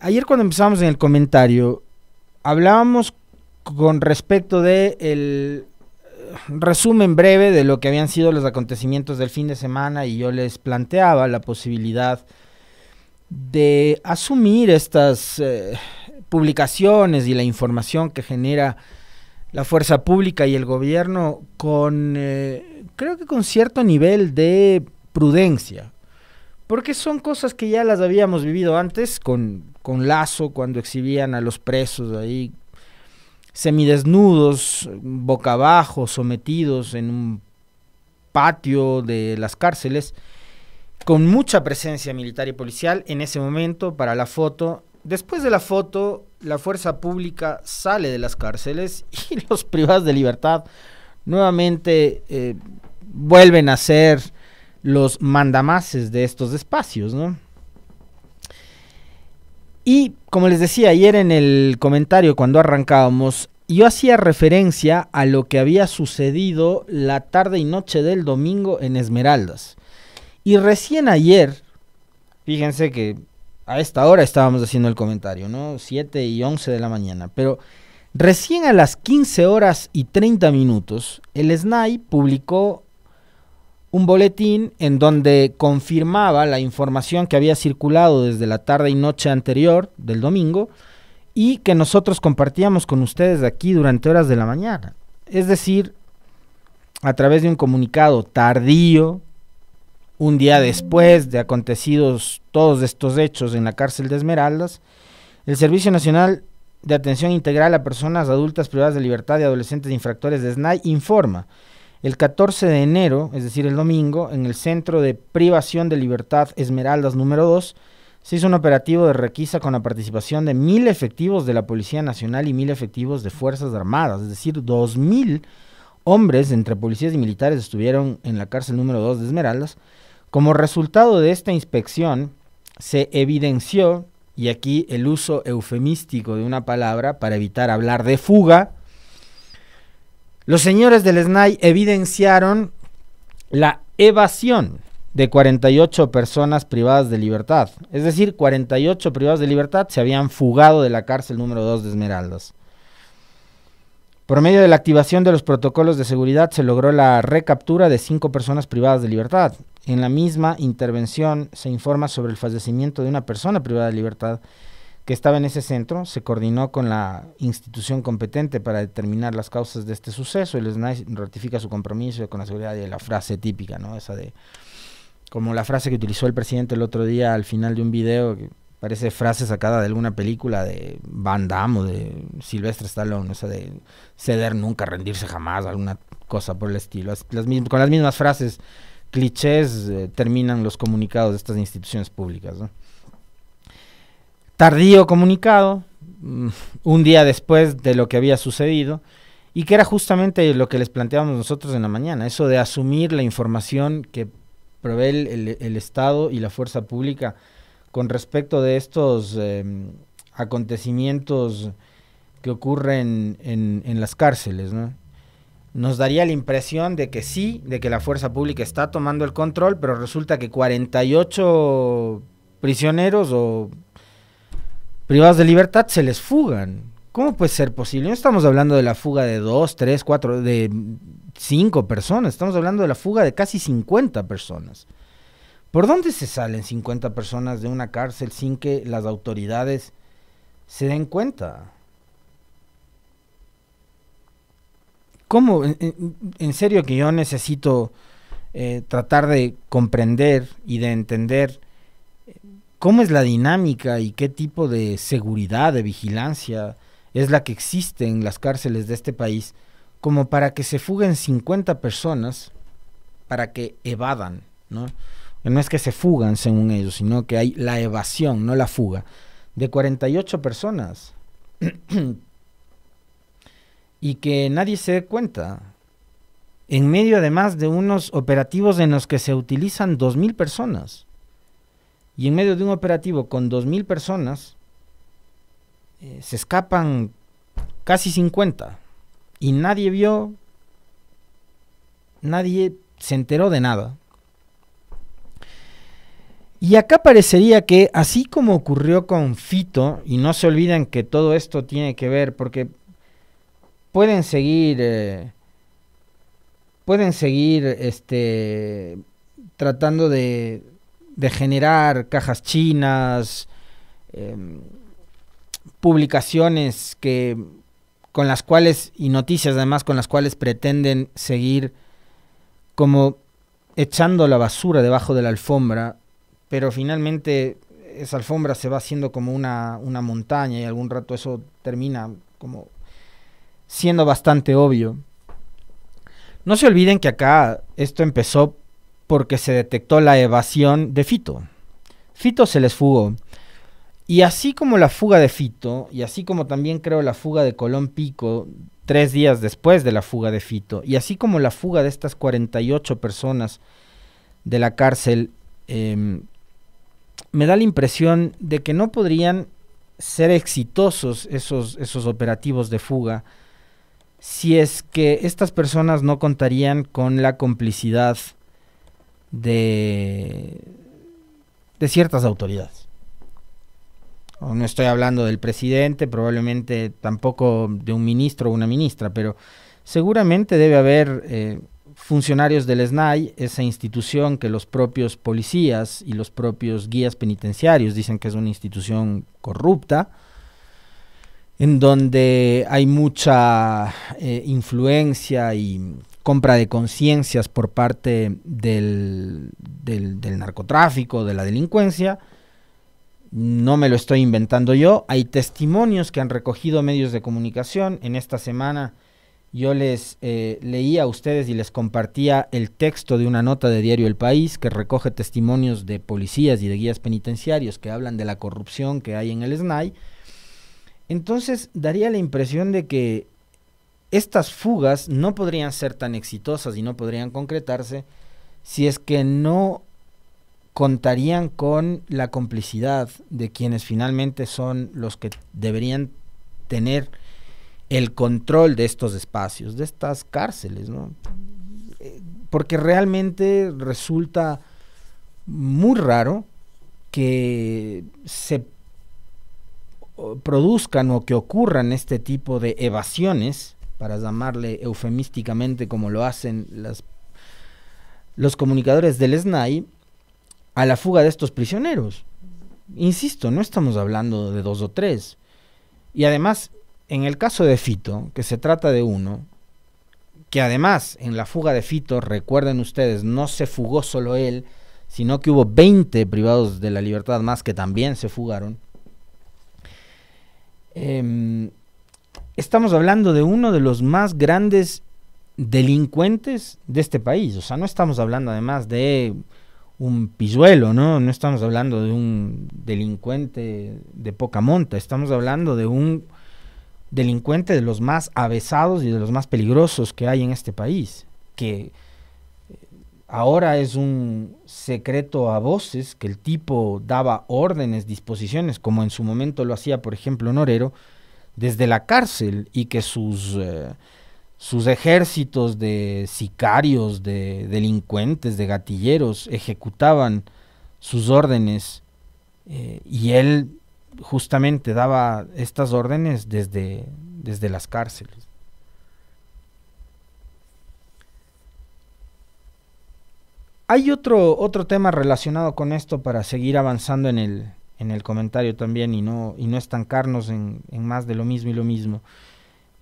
Ayer cuando empezamos en el comentario, hablábamos con respecto de el resumen breve de lo que habían sido los acontecimientos del fin de semana y yo les planteaba la posibilidad de asumir estas publicaciones y la información que genera la fuerza pública y el gobierno con, creo que con cierto nivel de prudencia, porque son cosas que ya las habíamos vivido antes con Lazo, cuando exhibían a los presos ahí semidesnudos, boca abajo, sometidos en un patio de las cárceles, con mucha presencia militar y policial en ese momento para la foto. Después de la foto, la fuerza pública sale de las cárceles y los privados de libertad nuevamente vuelven a ser los mandamases de estos espacios, ¿no? Y como les decía ayer en el comentario cuando arrancábamos, yo hacía referencia a lo que había sucedido la tarde y noche del domingo en Esmeraldas. Y recién ayer, fíjense que a esta hora estábamos haciendo el comentario, ¿no? 7:11 de la mañana, pero recién a las 15:30 el SNAI publicó un boletín en donde confirmaba la información que había circulado desde la tarde y noche anterior del domingo y que nosotros compartíamos con ustedes aquí durante horas de la mañana. Es decir, a través de un comunicado tardío, un día después de acontecidos todos estos hechos en la cárcel de Esmeraldas, el Servicio Nacional de Atención Integral a Personas Adultas Privadas de Libertad y Adolescentes Infractores de SNAI informa: el 14 de enero, es decir, el domingo, en el Centro de Privación de Libertad Esmeraldas número 2, se hizo un operativo de requisa con la participación de 1,000 efectivos de la Policía Nacional y 1,000 efectivos de Fuerzas Armadas, es decir, 2,000 hombres entre policías y militares estuvieron en la cárcel número 2 de Esmeraldas. Como resultado de esta inspección, se evidenció, y aquí el uso eufemístico de una palabra para evitar hablar de fuga, los señores del SNAI evidenciaron la evasión de 48 personas privadas de libertad. Es decir, 48 privados de libertad se habían fugado de la cárcel número 2 de Esmeraldas. Por medio de la activación de los protocolos de seguridad se logró la recaptura de 5 personas privadas de libertad. En la misma intervención se informa sobre el fallecimiento de una persona privada de libertad que estaba en ese centro. Se coordinó con la institución competente para determinar las causas de este suceso. El SNAI ratifica su compromiso con la seguridad y la frase típica, ¿no? Esa de, como la frase que utilizó el presidente el otro día al final de un video, que parece frase sacada de alguna película de Van Damme o de Sylvester Stallone, esa de ceder nunca, rendirse jamás, alguna cosa por el estilo. Con las mismas frases clichés terminan los comunicados de estas instituciones públicas, ¿no? Tardío comunicado, un día después de lo que había sucedido, y que era justamente lo que les planteábamos nosotros en la mañana, eso de asumir la información que provee el Estado y la fuerza pública con respecto de estos acontecimientos que ocurren en las cárceles, ¿no? Nos daría la impresión de que sí, de que la fuerza pública está tomando el control, pero resulta que 48 prisioneros o privados de libertad se les fugan. ¿Cómo puede ser posible? No estamos hablando de la fuga de 2, 3, 4, de 5 personas, estamos hablando de la fuga de casi 50 personas. ¿Por dónde se salen 50 personas de una cárcel sin que las autoridades se den cuenta? ¿Cómo? En serio que yo necesito tratar de comprender y de entender cómo es la dinámica y qué tipo de seguridad, de vigilancia es la que existe en las cárceles de este país, como para que se fuguen 50 personas para que evadan, ¿no? No es que se fugan según ellos, sino que hay la evasión, no la fuga, de 48 personas. Y que nadie se dé cuenta, en medio además de unos operativos en los que se utilizan 2,000 personas, y en medio de un operativo con 2,000 personas, se escapan casi 50, y nadie vio, nadie se enteró de nada. Y acá parecería que, así como ocurrió con Fito, y no se olviden que todo esto tiene que ver, porque pueden seguir, tratando de generar cajas chinas, eh, publicaciones que con las cuales, y noticias además con las cuales pretenden seguir como echando la basura debajo de la alfombra, pero finalmente esa alfombra se va haciendo como una montaña y algún rato eso termina como siendo bastante obvio. No se olviden que acá esto empezó porque se detectó la evasión de Fito. Fito se les fugó. Y así como la fuga de Fito, y así como también creo la fuga de Colón Pico 3 días después de la fuga de Fito, y así como la fuga de estas 48 personas de la cárcel, me da la impresión de que no podrían ser exitosos esos operativos de fuga si es que estas personas no contarían con la complicidad de, de ciertas autoridades. No estoy hablando del presidente, probablemente tampoco de un ministro o una ministra, pero seguramente debe haber funcionarios del SNAI, esa institución que los propios policías y los propios guías penitenciarios dicen que es una institución corrupta, en donde hay mucha influencia y compra de conciencias por parte del narcotráfico, de la delincuencia. No me lo estoy inventando yo, hay testimonios que han recogido medios de comunicación. En esta semana yo les leía a ustedes y les compartía el texto de una nota de diario El País que recoge testimonios de policías y de guías penitenciarios que hablan de la corrupción que hay en el SNAI. Entonces daría la impresión de que estas fugas no podrían ser tan exitosas y no podrían concretarse si es que no contarían con la complicidad de quienes finalmente son los que deberían tener el control de estos espacios, de estas cárceles, ¿no? Porque realmente resulta muy raro que se produzcan o que ocurran este tipo de evasiones, para llamarle eufemísticamente como lo hacen los comunicadores del SNAI, a la fuga de estos prisioneros. Insisto, no estamos hablando de 2 o 3. Y además, en el caso de Fito, que se trata de uno, que además en la fuga de Fito, recuerden ustedes, no se fugó solo él, sino que hubo 20 privados de la libertad más que también se fugaron. Estamos hablando de uno de los más grandes delincuentes de este país. O sea, no estamos hablando además de un pilluelo, ¿no? No estamos hablando de un delincuente de poca monta, estamos hablando de un delincuente de los más avesados y de los más peligrosos que hay en este país, que ahora es un secreto a voces, que el tipo daba órdenes, disposiciones, como en su momento lo hacía, por ejemplo, Norero, desde la cárcel, y que sus ejércitos de sicarios, de delincuentes, de gatilleros, ejecutaban sus órdenes, y él justamente daba estas órdenes desde las cárceles. Hay otro tema relacionado con esto para seguir avanzando en el comentario también y no estancarnos en más de lo mismo y lo mismo,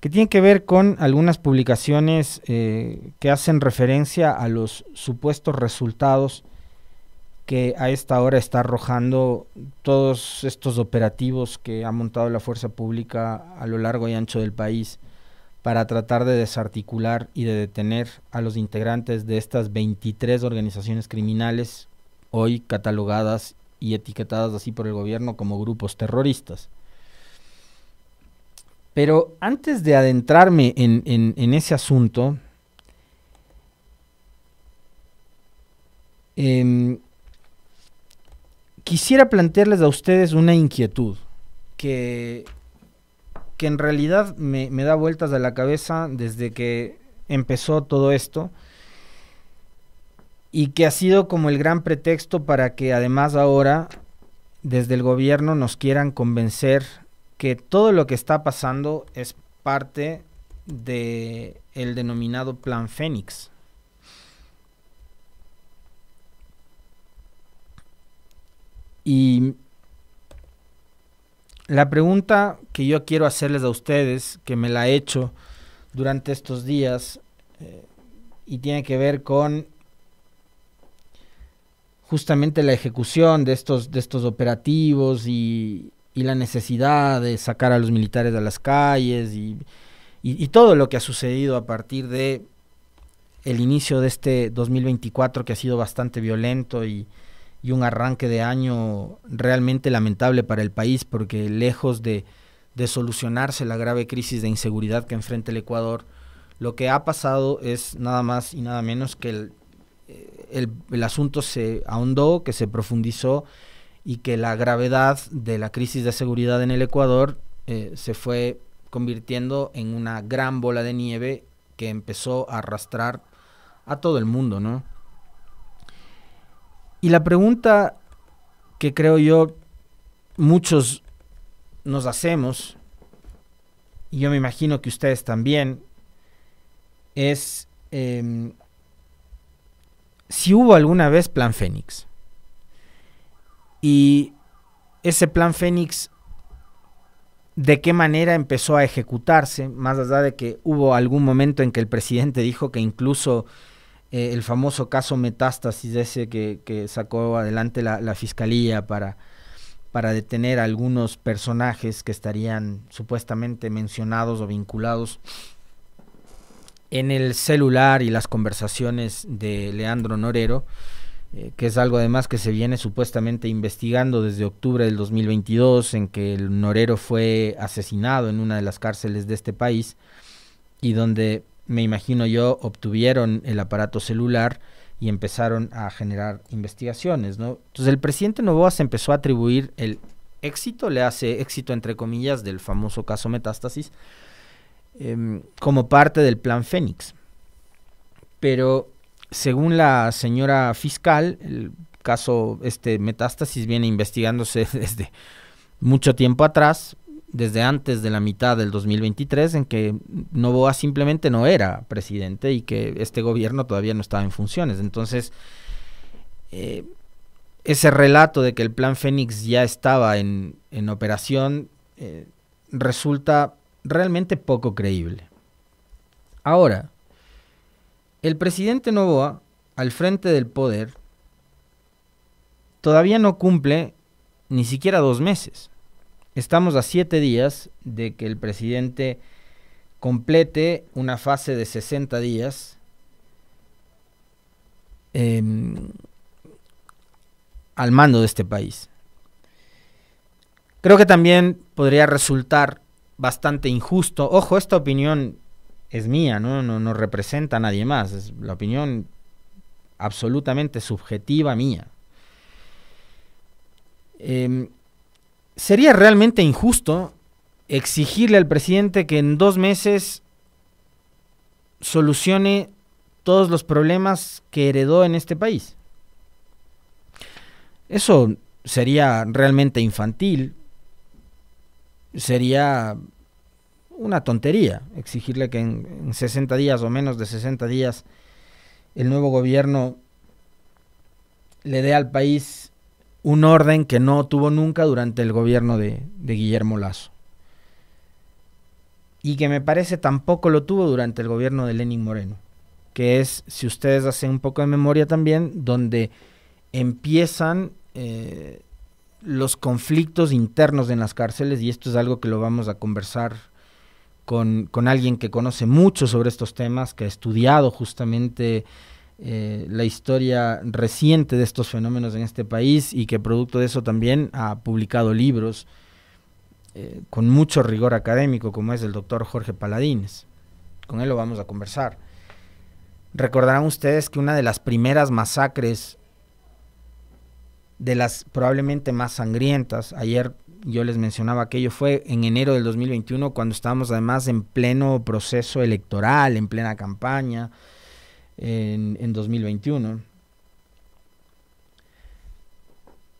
que tiene que ver con algunas publicaciones que hacen referencia a los supuestos resultados que a esta hora está arrojando todos estos operativos que ha montado la fuerza pública a lo largo y ancho del país para tratar de desarticular y de detener a los integrantes de estas 23 organizaciones criminales, hoy catalogadas y etiquetadas así por el gobierno como grupos terroristas. Pero antes de adentrarme en ese asunto, quisiera plantearles a ustedes una inquietud que en realidad me da vueltas a la cabeza desde que empezó todo esto, y que ha sido como el gran pretexto para que además ahora desde el gobierno nos quieran convencer que todo lo que está pasando es parte de el denominado Plan Fénix. Y la pregunta que yo quiero hacerles a ustedes, que me la he hecho durante estos días, y tiene que ver con justamente la ejecución de estos operativos y la necesidad de sacar a los militares a las calles y todo lo que ha sucedido a partir de el inicio de este 2024, que ha sido bastante violento y un arranque de año realmente lamentable para el país, porque lejos de solucionarse la grave crisis de inseguridad que enfrenta el Ecuador, lo que ha pasado es nada más y nada menos que el asunto se ahondó, que se profundizó y que la gravedad de la crisis de seguridad en el Ecuador se fue convirtiendo en una gran bola de nieve que empezó a arrastrar a todo el mundo, ¿no? Y la pregunta que creo yo muchos nos hacemos, y yo me imagino que ustedes también, es si hubo alguna vez Plan Fénix. Y ese Plan Fénix, ¿de qué manera empezó a ejecutarse? Más allá de que hubo algún momento en que el presidente dijo que incluso el famoso caso Metástasis, ese que sacó adelante la fiscalía para detener a algunos personajes que estarían supuestamente mencionados o vinculados en el celular y las conversaciones de Leandro Norero, que es algo además que se viene supuestamente investigando desde octubre del 2022, en que el Norero fue asesinado en una de las cárceles de este país y donde, me imagino yo, obtuvieron el aparato celular y empezaron a generar investigaciones, ¿no? Entonces el presidente Noboa se empezó a atribuir el éxito, le hace éxito entre comillas, del famoso caso Metástasis, como parte del Plan Fénix. Pero según la señora fiscal, el caso Metástasis viene investigándose desde mucho tiempo atrás, desde antes de la mitad del 2023, en que Noboa simplemente no era presidente y que este gobierno todavía no estaba en funciones. Entonces, ese relato de que el Plan Fénix ya estaba en operación resulta realmente poco creíble. Ahora, el presidente Noboa, al frente del poder, todavía no cumple ni siquiera 2 meses. Estamos a 7 días de que el presidente complete una fase de 60 días al mando de este país. Creo que también podría resultar bastante injusto. Ojo, esta opinión es mía, no representa a nadie más. Es la opinión absolutamente subjetiva mía. Sería realmente injusto exigirle al presidente que en 2 meses solucione todos los problemas que heredó en este país. Eso sería realmente infantil. Sería una tontería exigirle que en 60 días o menos de 60 días el nuevo gobierno le dé al país un orden que no tuvo nunca durante el gobierno de Guillermo Lasso. Y que me parece tampoco lo tuvo durante el gobierno de Lenín Moreno, que es, si ustedes hacen un poco de memoria también, donde empiezan los conflictos internos en las cárceles, y esto es algo que lo vamos a conversar con alguien que conoce mucho sobre estos temas, que ha estudiado justamente la historia reciente de estos fenómenos en este país y que producto de eso también ha publicado libros con mucho rigor académico, como es el doctor Jorge Paladines. Con él lo vamos a conversar. Recordarán ustedes que una de las primeras masacres, de las probablemente más sangrientas, ayer yo les mencionaba aquello, fue en enero del 2021, cuando estábamos además en pleno proceso electoral, en plena campaña, en 2021.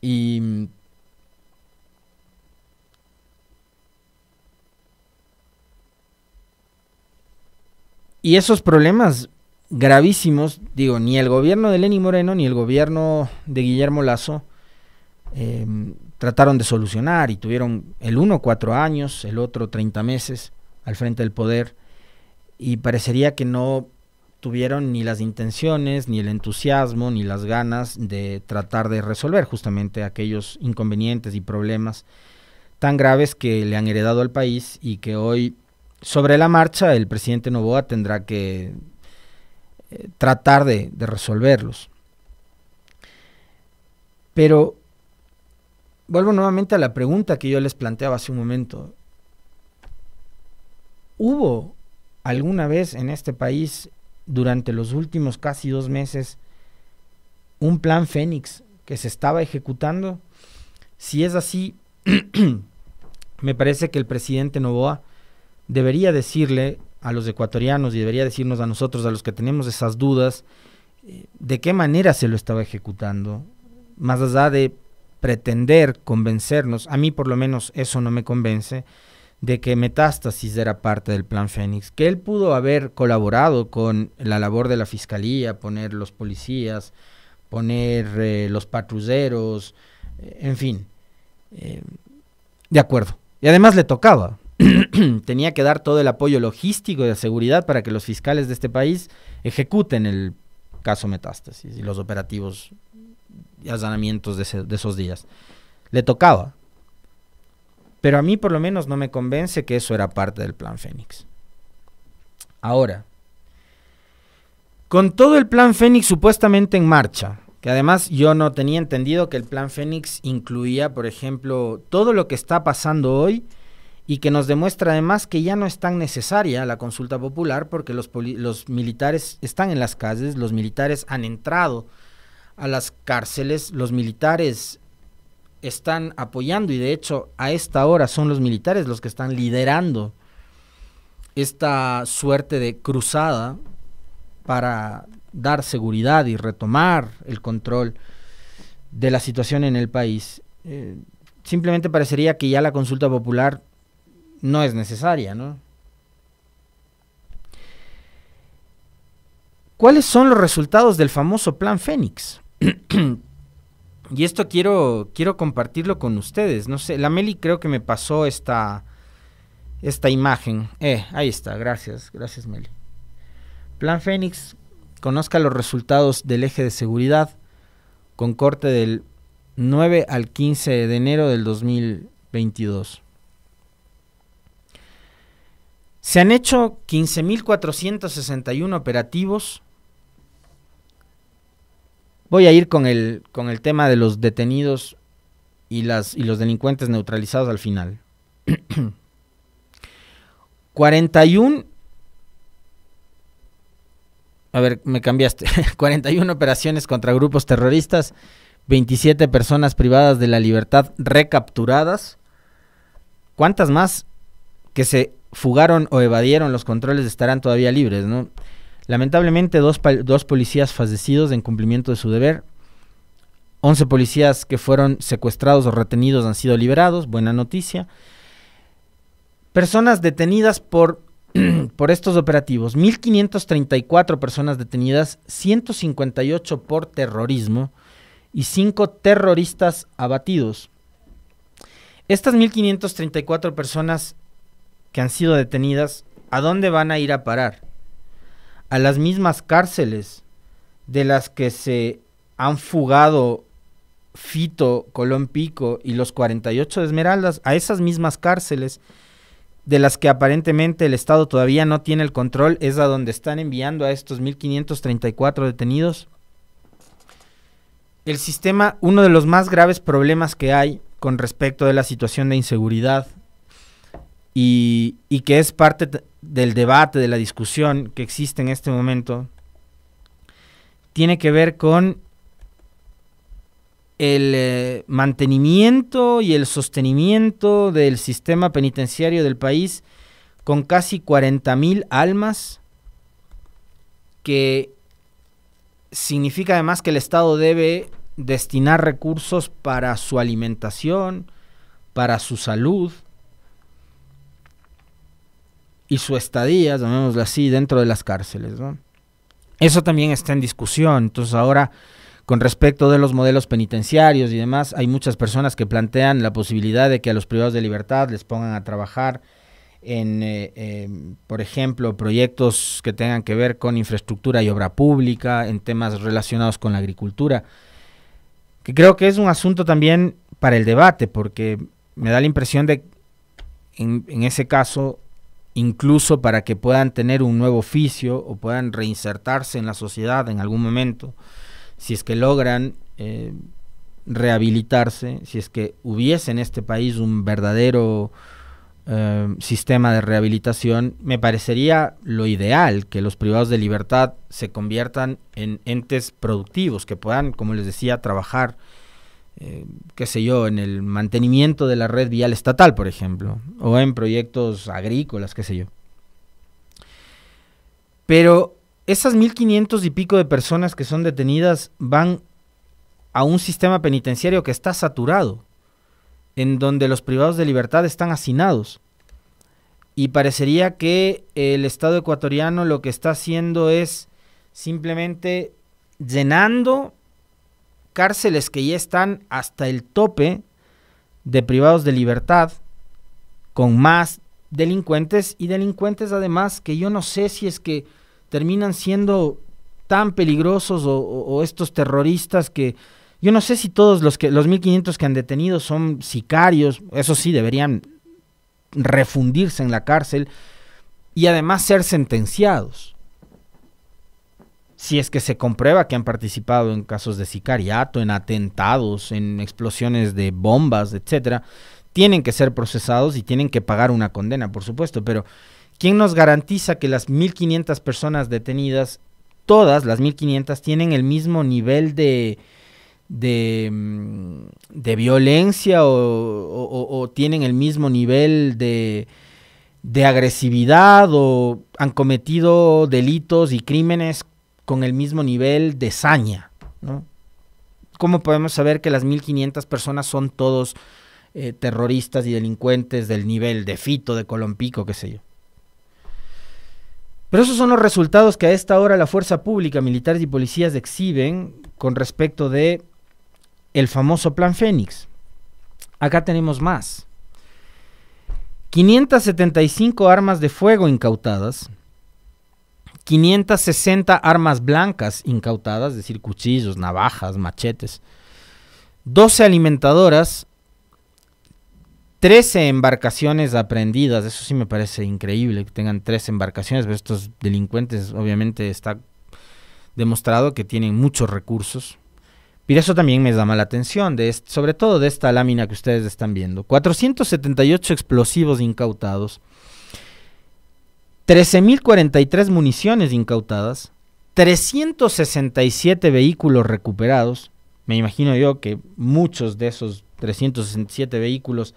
Y esos problemas gravísimos, digo, ni el gobierno de Lenín Moreno ni el gobierno de Guillermo Lasso trataron de solucionar, y tuvieron el uno 4 años, el otro 30 meses al frente del poder, y parecería que no tuvieron ni las intenciones, ni el entusiasmo, ni las ganas de tratar de resolver justamente aquellos inconvenientes y problemas tan graves que le han heredado al país, y que hoy, sobre la marcha, el presidente Noboa tendrá que tratar de resolverlos. Pero vuelvo nuevamente a la pregunta que yo les planteaba hace un momento. ¿Hubo alguna vez en este país, durante los últimos casi 2 meses, un plan Fénix que se estaba ejecutando? Si es así, me parece que el presidente Noboa debería decirle a los ecuatorianos, y debería decirnos a nosotros, a los que tenemos esas dudas, de qué manera se lo estaba ejecutando, más allá de pretender convencernos. A mí por lo menos eso no me convence, de que Metástasis era parte del plan Fénix, que él pudo haber colaborado con la labor de la fiscalía, poner los policías, poner los patrulleros, en fin, de acuerdo. Y además le tocaba, tenía que dar todo el apoyo logístico y de seguridad para que los fiscales de este país ejecuten el caso Metástasis y los operativos y allanamientos de esos días. Le tocaba. Pero a mí por lo menos no me convence que eso era parte del plan Fénix. Ahora, con todo el plan Fénix supuestamente en marcha, que además yo no tenía entendido que el plan Fénix incluía, por ejemplo, todo lo que está pasando hoy, y que nos demuestra además que ya no es tan necesaria la consulta popular, porque los militares están en las calles, los militares han entrado a las cárceles, los militares están apoyando, y de hecho a esta hora son los militares los que están liderando esta suerte de cruzada para dar seguridad y retomar el control de la situación en el país. Simplemente parecería que ya la consulta popular no es necesaria, ¿no? ¿Cuáles son los resultados del famoso plan Fénix? Y esto quiero compartirlo con ustedes. No sé, la Meli creo que me pasó esta imagen. Ahí está, gracias Meli. Plan Fénix, conozca los resultados del eje de seguridad, con corte del 9 al 15 de enero del 2022. Se han hecho 15.461 operativos. Voy a ir con el tema de los detenidos y los delincuentes neutralizados al final. 41, a ver, me cambiaste, 41 operaciones contra grupos terroristas, 27 personas privadas de la libertad recapturadas. ¿Cuántas más que se fugaron o evadieron los controles estarán todavía libres, no? Lamentablemente, dos policías fallecidos en cumplimiento de su deber. 11 policías que fueron secuestrados o retenidos han sido liberados, buena noticia. Personas detenidas por estos operativos, 1.534 personas detenidas, 158 por terrorismo y 5 terroristas abatidos. Estas 1.534 personas que han sido detenidas, ¿a dónde van a ir a parar? A las mismas cárceles de las que se han fugado Fito, Colón Pico y los 48 de Esmeraldas, a esas mismas cárceles de las que aparentemente el Estado todavía no tiene el control, es a donde están enviando a estos 1.534 detenidos. El sistema, uno de los más graves problemas que hay con respecto de la situación de inseguridad y que es parte del debate, de la discusión que existe en este momento, tiene que ver con el mantenimiento y el sostenimiento del sistema penitenciario del país, con casi 40.000 almas, que significa además que el Estado debe destinar recursos para su alimentación, para su salud y su estadía, llamémoslo así, dentro de las cárceles, ¿no? Eso también está en discusión. Entonces ahora, con respecto de los modelos penitenciarios y demás, hay muchas personas que plantean la posibilidad de que a los privados de libertad les pongan a trabajar en, por ejemplo, proyectos que tengan que ver con infraestructura y obra pública, en temas relacionados con la agricultura, que creo que es un asunto también para el debate, porque me da la impresión de, en ese caso, incluso para que puedan tener un nuevo oficio o puedan reinsertarse en la sociedad en algún momento, si es que logran rehabilitarse, si es que hubiese en este país un verdadero sistema de rehabilitación, me parecería lo ideal que los privados de libertad se conviertan en entes productivos, que puedan, como les decía, trabajar, qué sé yo, en el mantenimiento de la red vial estatal, por ejemplo, o en proyectos agrícolas, qué sé yo. Pero esas 1.500 y pico de personas que son detenidas van a un sistema penitenciario que está saturado, en donde los privados de libertad están hacinados. Y parecería que el Estado ecuatoriano lo que está haciendo es simplemente llenando cárceles que ya están hasta el tope de privados de libertad, con más delincuentes, y delincuentes además que yo no sé si es que terminan siendo tan peligrosos o estos terroristas que yo no sé si todos los 1.500 que han detenido son sicarios. Eso sí, deberían refundirse en la cárcel y además ser sentenciados. Si es que se comprueba que han participado en casos de sicariato, en atentados, en explosiones de bombas, etcétera, tienen que ser procesados y tienen que pagar una condena, por supuesto, pero ¿quién nos garantiza que las 1.500 personas detenidas, todas las 1.500, tienen el mismo nivel de violencia o tienen el mismo nivel de agresividad o han cometido delitos y crímenes con el mismo nivel de saña, ¿no? ¿Cómo podemos saber que las 1.500 personas son todos terroristas y delincuentes del nivel de Fito, de Colompico, qué sé yo? Pero esos son los resultados que a esta hora la fuerza pública, militares y policías exhiben con respecto de el famoso Plan Fénix. Acá tenemos más. 575 armas de fuego incautadas, 560 armas blancas incautadas, es decir, cuchillos, navajas, machetes, 12 alimentadoras, 13 embarcaciones aprehendidas. Eso sí me parece increíble que tengan 13 embarcaciones, pero estos delincuentes obviamente está demostrado que tienen muchos recursos. Pero eso también me llama la atención, sobre todo de esta lámina que ustedes están viendo. 478 explosivos incautados, 13.043 municiones incautadas, 367 vehículos recuperados. Me imagino yo que muchos de esos 367 vehículos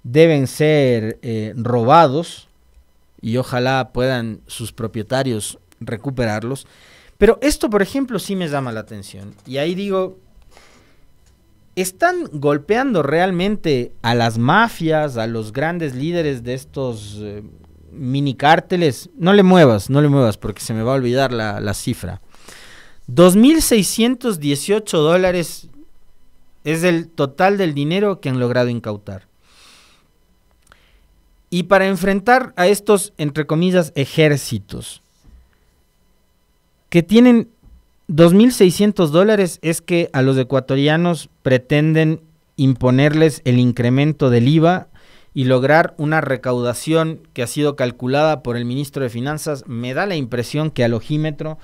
deben ser robados y ojalá puedan sus propietarios recuperarlos. Pero esto, por ejemplo, sí me llama la atención. Y ahí digo, ¿están golpeando realmente a las mafias, a los grandes líderes de estos mini cárteles? No le muevas porque se me va a olvidar la cifra. $2.618 es el total del dinero que han logrado incautar. Y para enfrentar a estos, entre comillas, ejércitos, que tienen $2.600, es que a los ecuatorianos pretenden imponerles el incremento del IVA y lograr una recaudación que ha sido calculada por el ministro de Finanzas. Me da la impresión que al ojímetro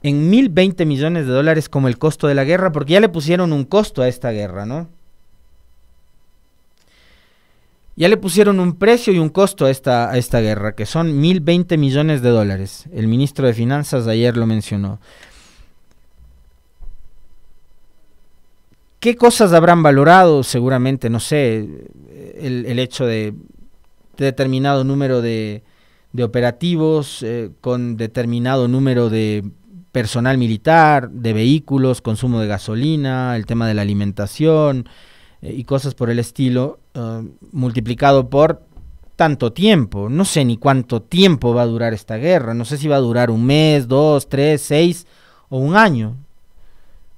en $1.020 millones como el costo de la guerra, porque ya le pusieron un costo a esta guerra, ¿no? Ya le pusieron un precio y un costo a esta guerra, que son $1.020 millones. El ministro de Finanzas ayer lo mencionó. ¿Qué cosas habrán valorado? Seguramente, no sé, el hecho de determinado número de operativos, con determinado número de personal militar, de vehículos, consumo de gasolina, el tema de la alimentación y cosas por el estilo, multiplicado por tanto tiempo. No sé ni cuánto tiempo va a durar esta guerra, no sé si va a durar un mes, 2, 3, 6 o un año.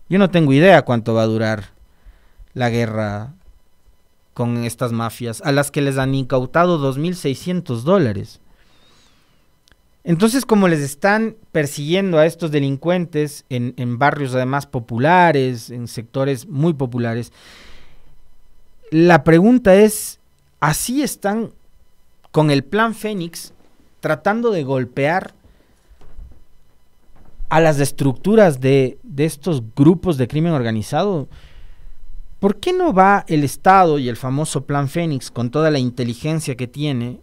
Yo no tengo idea cuánto va a durar la guerra con estas mafias, a las que les han incautado $2.600. Entonces, como les están persiguiendo a estos delincuentes en barrios además populares, en sectores muy populares, la pregunta es, ¿así están con el Plan Fénix tratando de golpear a las estructuras de estos grupos de crimen organizado? ¿Por qué no va el Estado y el famoso Plan Fénix, con toda la inteligencia que tiene,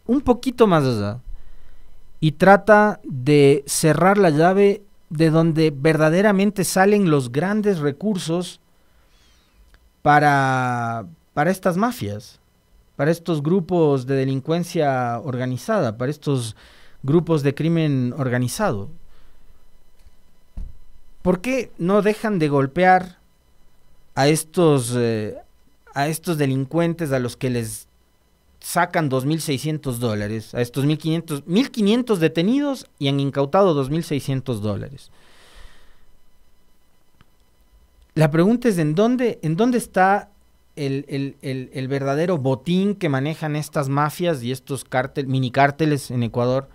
un poquito más allá y trata de cerrar la llave de donde verdaderamente salen los grandes recursos para estas mafias, para estos grupos de delincuencia organizada, para estos grupos de crimen organizado? ¿Por qué no dejan de golpear a estos delincuentes a los que les sacan $2.600, a estos 1.500 detenidos y han incautado $2.600? La pregunta es, ¿en dónde está el verdadero botín que manejan estas mafias y estos mini cárteles en Ecuador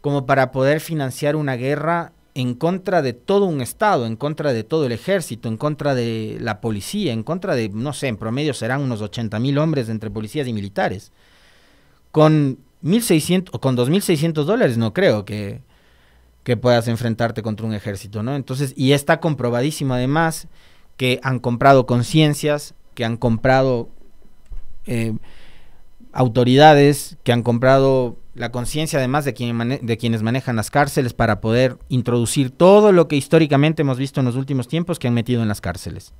como para poder financiar una guerra en contra de todo un Estado, en contra de todo el ejército, en contra de la policía, en contra de, no sé, en promedio serán unos 80.000 hombres entre policías y militares? Con 1.600 o con $2.600 no creo que puedas enfrentarte contra un ejército, ¿no? Entonces, y está comprobadísimo además que han comprado conciencias, que han comprado autoridades, que han comprado la conciencia además de quienes manejan las cárceles para poder introducir todo lo que históricamente hemos visto en los últimos tiempos que han metido en las cárceles.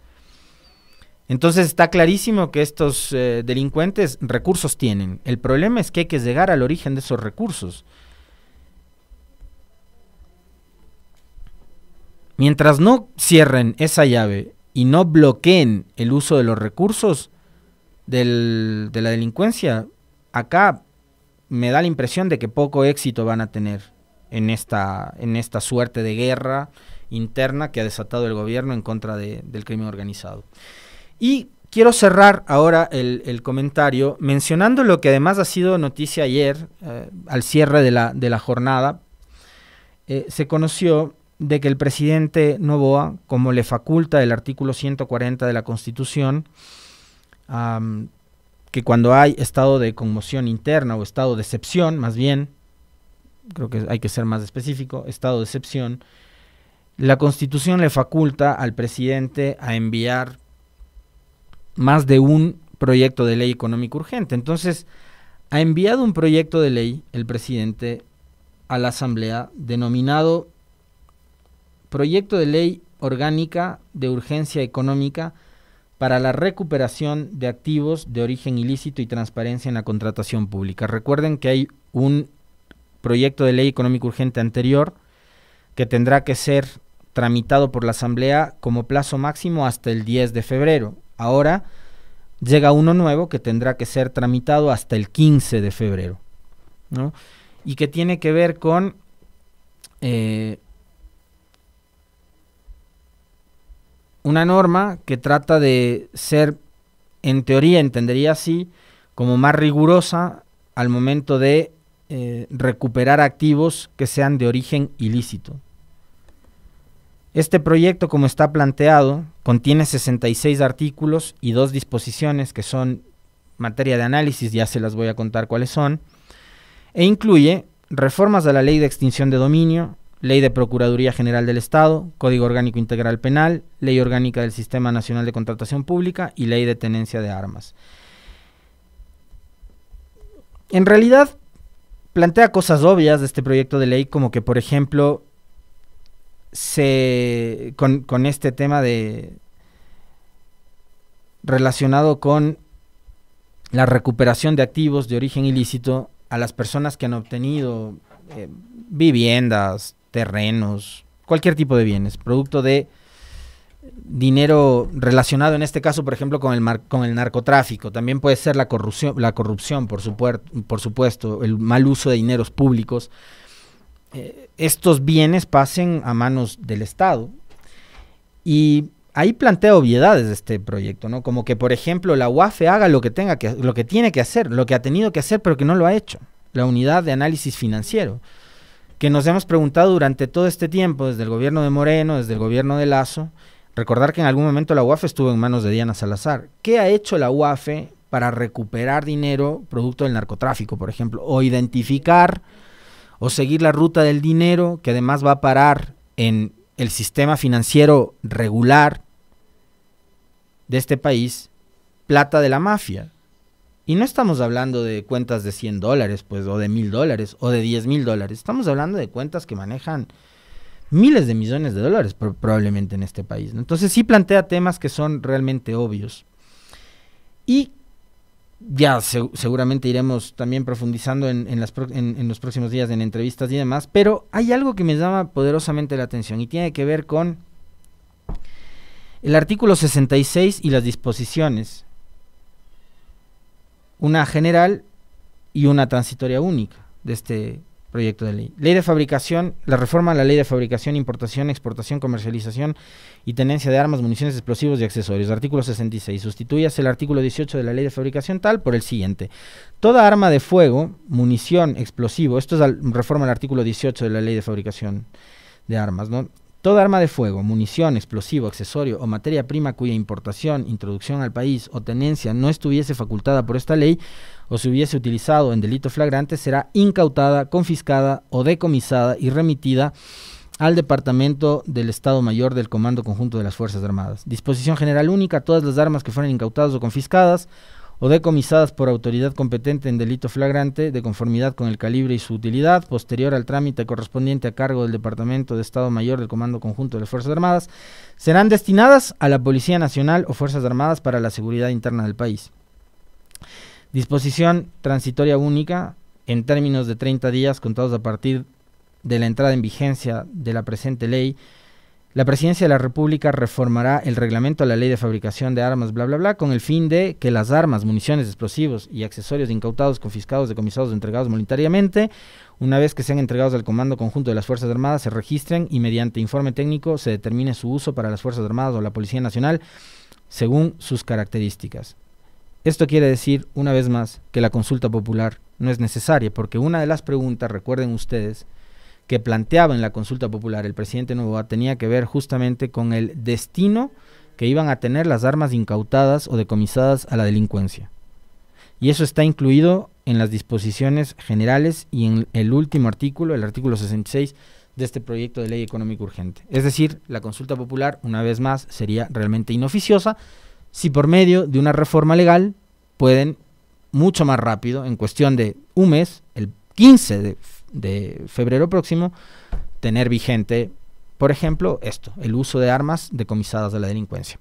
Entonces está clarísimo que estos delincuentes recursos tienen. El problema es que hay que llegar al origen de esos recursos. Mientras no cierren esa llave y no bloqueen el uso de los recursos de la delincuencia, acá me da la impresión de que poco éxito van a tener en esta suerte de guerra interna que ha desatado el gobierno en contra del crimen organizado. Y quiero cerrar ahora el comentario mencionando lo que además ha sido noticia ayer, al cierre de la jornada. Se conoció de que el presidente Noboa, como le faculta el artículo 140 de la Constitución, que cuando hay estado de conmoción interna o estado de excepción, más bien, creo que hay que ser más específico, estado de excepción, la Constitución le faculta al presidente a enviar más de un proyecto de ley económico urgente. Entonces, ha enviado un proyecto de ley el presidente a la Asamblea denominado Proyecto de Ley Orgánica de Urgencia Económica para la recuperación de activos de origen ilícito y transparencia en la contratación pública. Recuerden que hay un proyecto de ley económico urgente anterior que tendrá que ser tramitado por la Asamblea como plazo máximo hasta el 10 de febrero. Ahora llega uno nuevo que tendrá que ser tramitado hasta el 15 de febrero, ¿no? Y que tiene que ver con una norma que trata de ser, en teoría entendería así, como más rigurosa al momento de recuperar activos que sean de origen ilícito. Este proyecto, como está planteado, contiene 66 artículos y 2 disposiciones que son materia de análisis, ya se las voy a contar cuáles son, e incluye reformas a la Ley de Extinción de Dominio, Ley de Procuraduría General del Estado, Código Orgánico Integral Penal, Ley Orgánica del Sistema Nacional de Contratación Pública y Ley de Tenencia de Armas. En realidad, plantea cosas obvias de este proyecto de ley, como que, por ejemplo, con este tema relacionado con la recuperación de activos de origen ilícito a las personas que han obtenido viviendas, terrenos, cualquier tipo de bienes, producto de dinero relacionado en este caso, por ejemplo, con el narcotráfico. También puede ser la corrupción, por supuesto, el mal uso de dineros públicos. Estos bienes pasen a manos del Estado. Y ahí plantea obviedades de este proyecto, ¿no? Como que, por ejemplo, la UAFE haga lo que tiene que hacer, lo que ha tenido que hacer, pero que no lo ha hecho. La unidad de análisis financiero, que nos hemos preguntado durante todo este tiempo, desde el gobierno de Moreno, desde el gobierno de Lasso. Recordar que en algún momento la UAFE estuvo en manos de Diana Salazar. ¿Qué ha hecho la UAFE para recuperar dinero producto del narcotráfico, por ejemplo? O identificar o seguir la ruta del dinero que además va a parar en el sistema financiero regular de este país, plata de la mafia. Y no estamos hablando de cuentas de $100, pues, o de $1,000, o de $10,000. Estamos hablando de cuentas que manejan miles de millones de dólares probablemente en este país, ¿no? Entonces sí plantea temas que son realmente obvios. Y ya seguramente iremos también profundizando en los próximos días en entrevistas y demás, pero hay algo que me llama poderosamente la atención y tiene que ver con el artículo 66 y las disposiciones, una general y una transitoria única de este proyecto de ley. Ley de fabricación, la reforma a la ley de fabricación, importación, exportación, comercialización y tenencia de armas, municiones, explosivos y accesorios. Artículo 66. Sustitúyase el artículo 18 de la ley de fabricación tal por el siguiente. Toda arma de fuego, munición, explosivo, esto es reforma al artículo 18 de la ley de fabricación de armas, ¿no? Toda arma de fuego, munición, explosivo, accesorio o materia prima cuya importación, introducción al país o tenencia no estuviese facultada por esta ley o se hubiese utilizado en delito flagrante será incautada, confiscada o decomisada y remitida al Departamento del Estado Mayor del Comando Conjunto de las Fuerzas Armadas. Disposición general única: todas las armas que fueran incautadas o confiscadas o decomisadas por autoridad competente en delito flagrante, de conformidad con el calibre y su utilidad, posterior al trámite correspondiente a cargo del Departamento de Estado Mayor del Comando Conjunto de las Fuerzas Armadas, serán destinadas a la Policía Nacional o Fuerzas Armadas para la seguridad interna del país. Disposición transitoria única, en términos de 30 días contados a partir de la entrada en vigencia de la presente ley. La Presidencia de la República reformará el reglamento a la ley de fabricación de armas, bla, bla, bla, con el fin de que las armas, municiones, explosivos y accesorios incautados, confiscados, decomisados o entregados voluntariamente, una vez que sean entregados al Comando Conjunto de las Fuerzas Armadas, se registren y mediante informe técnico se determine su uso para las Fuerzas Armadas o la Policía Nacional según sus características. Esto quiere decir, una vez más, que la consulta popular no es necesaria, porque una de las preguntas, recuerden ustedes, que planteaba en la consulta popular el presidente Noboa tenía que ver justamente con el destino que iban a tener las armas incautadas o decomisadas a la delincuencia. Y eso está incluido en las disposiciones generales y en el último artículo, el artículo 66 de este proyecto de ley económico urgente. Es decir, la consulta popular, una vez más, sería realmente inoficiosa si por medio de una reforma legal pueden mucho más rápido, en cuestión de un mes, el 15 de febrero próximo, tener vigente, por ejemplo, el uso de armas decomisadas de la delincuencia.